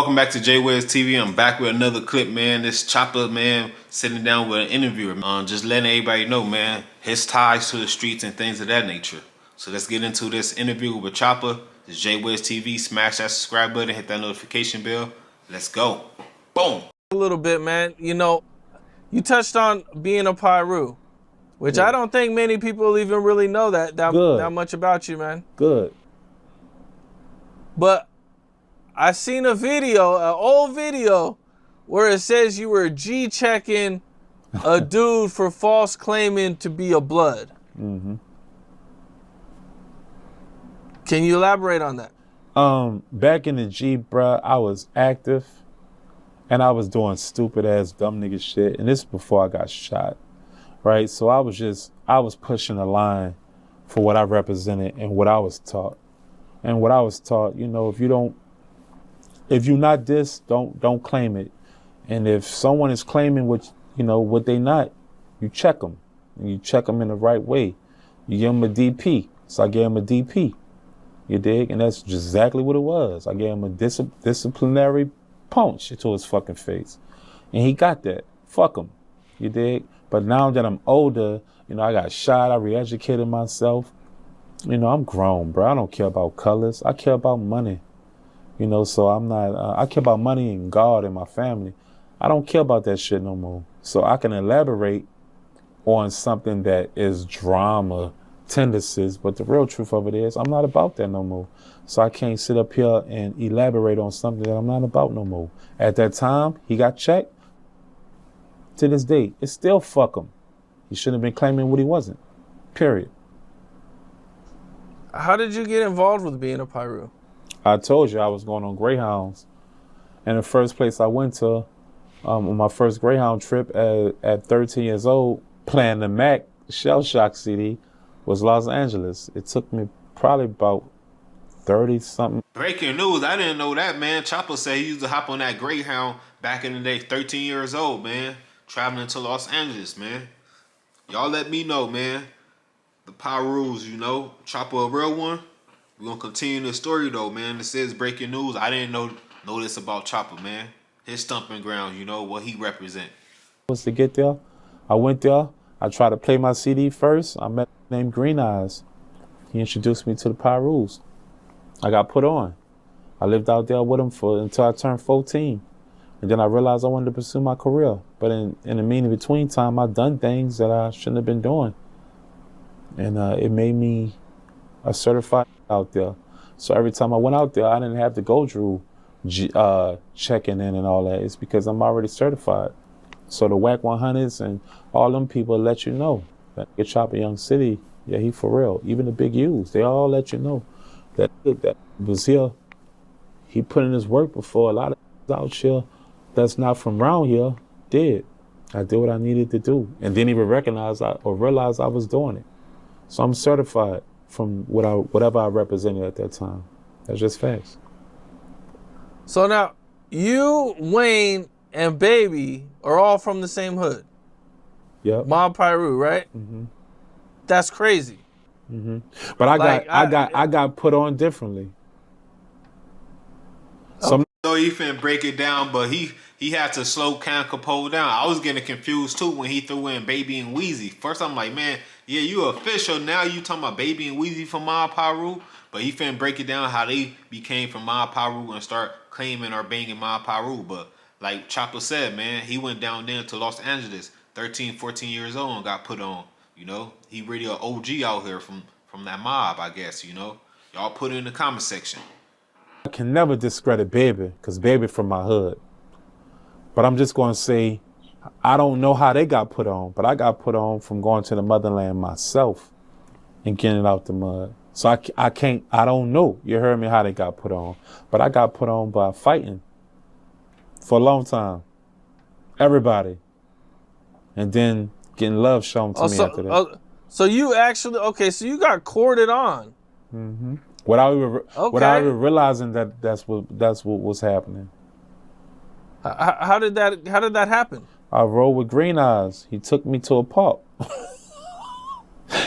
Welcome back to J-Wiz TV. I'm back with another clip, man. This Chopper, man, sitting down with an interviewer, just letting everybody know, man, his ties to the streets and things of that nature. So let's get into this interview with Chopper. This is J-Wiz TV. Smash that subscribe button, hit that notification bell. Let's go. Boom. A little bit, man. You know, you touched on being a Piru, which I don't think many people even really know that much about you, man. Good. But I seen a video, an old video, where it says you were G-checking a dude for false claiming to be a blood. Mm-hmm. Can you elaborate on that? Back in the G, bruh, I was active and I was doing stupid ass dumb nigga shit. And this is before I got shot, right? So I was pushing the line for what I represented and what I was taught. And what I was taught, you know, if you're not this, don't claim it. And if someone is claiming what they not, you check them. And you check them in the right way. You give them a DP. So I gave him a DP. You dig? And that's just exactly what it was. I gave him a disciplinary punch to his fucking face. And he got that. Fuck him. You dig? But now that I'm older, you know, I got shot. I re-educated myself. You know, I'm grown, bro. I don't care about colors. I care about money. You know, so I'm not, I care about money and God and my family. I don't care about that shit no more. So I can elaborate on something that is drama tendencies, but the real truth of it is I'm not about that no more. So I can't sit up here and elaborate on something that I'm not about no more. At that time, he got checked. To this day, it's still fuck him. He shouldn't have been claiming what he wasn't. Period. How did you get involved with being a Piru? I told you I was going on Greyhounds. And the first place I went to on my first Greyhound trip at 13 years old, playing the Mac Shell Shock CD, was Los Angeles. It took me probably about 30-something. Breaking news. I didn't know that, man. Chopper said he used to hop on that Greyhound back in the day, 13 years old, man. Traveling to Los Angeles, man. Y'all let me know, man. The Pirus, you know. Chopper a real one. We're going to continue the story, though, man. This is breaking news. I didn't know this about Chopper, man. His stomping ground, you know, what he represent. Was to get there. I went there. I tried to play my CD first. I met a named Green Eyes. He introduced me to the Pirus. I got put on. I lived out there with him until I turned 14. And then I realized I wanted to pursue my career. But in the between time, I done things that I shouldn't have been doing. And it made me a certified out there. So every time I went out there, I didn't have to go through checking in and all that. It's because I'm already certified. So the WAC 100s and all them people let you know that Chopper Young City, yeah, he for real. Even the big U's, they all let you know that was here. He put in his work before a lot of out here that's not from around here did. I did what I needed to do and didn't even recognize or realize I was doing it. So I'm certified from whatever I represented at that time. That's just facts. So now, you, Wayne, and Baby are all from the same hood. Yep. Mob Piru, right? Mm-hmm. That's crazy. Mm-hmm. But I got put on differently. So no, he finna break it down, but he had to slow Capo down. I was getting confused too when he threw in Baby and Weezy. First I'm like, man, yeah, you official. Now you talking about Baby and Weezy from Mob Piru, but he finna break it down how they became from Mob Piru and start claiming or banging Mob Piru. But like Chopper said, man, he went down there to Los Angeles, 13, 14 years old, and got put on. You know, he really an OG out here from that mob, I guess. You know, y'all put it in the comment section. I can never discredit Baby because Baby from my hood. But I'm just going to say, I don't know how they got put on, but I got put on from going to the motherland myself and getting it out the mud. So I don't know. You heard me how they got put on. But I got put on by fighting for a long time. Everybody. And then getting love shown to me after that. So you actually, so you got courted on. Mm-hmm. Without even realizing that's what was happening. How did that happen? I rode with Green Eyes. He took me to a park.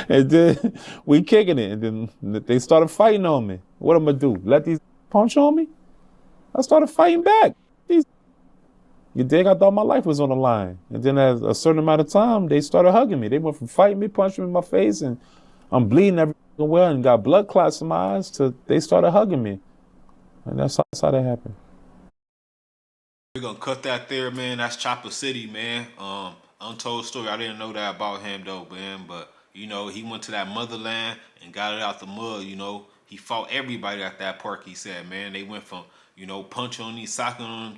And then we kicking it. And then they started fighting on me. What am I gonna do? Let these punch on me? I started fighting back. These, you dig? I thought my life was on the line. And then at a certain amount of time, they started hugging me. They went from fighting me, punching me in my face, and I'm bleeding everywhere and got blood clots in my eyes to they started hugging me. And that's how that happened. We're gonna cut that there, man. That's Chopper City, man. Untold story. I didn't know that about him though, man. But you know, he went to that motherland and got it out the mud. You know, he fought everybody at that park. He said, man, they went from punching on him, socking on him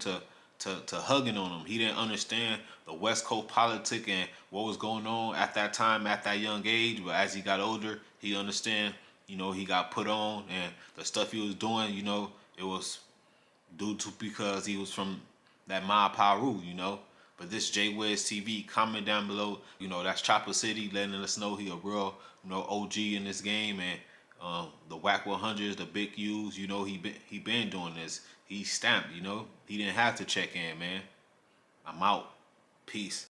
to hugging on him. He didn't understand the West Coast politic and what was going on at that time, at that young age. But as he got older, he understand. You know, he got put on and the stuff he was doing. You know, it was due to because he was from that mob Piru, you know. But this J Wiz TV, comment down below. You know, that's Chopper City letting us know he a real, OG in this game, and the Whack 100s, the big U's, he been doing this. He stamped, He didn't have to check in, man. I'm out. Peace.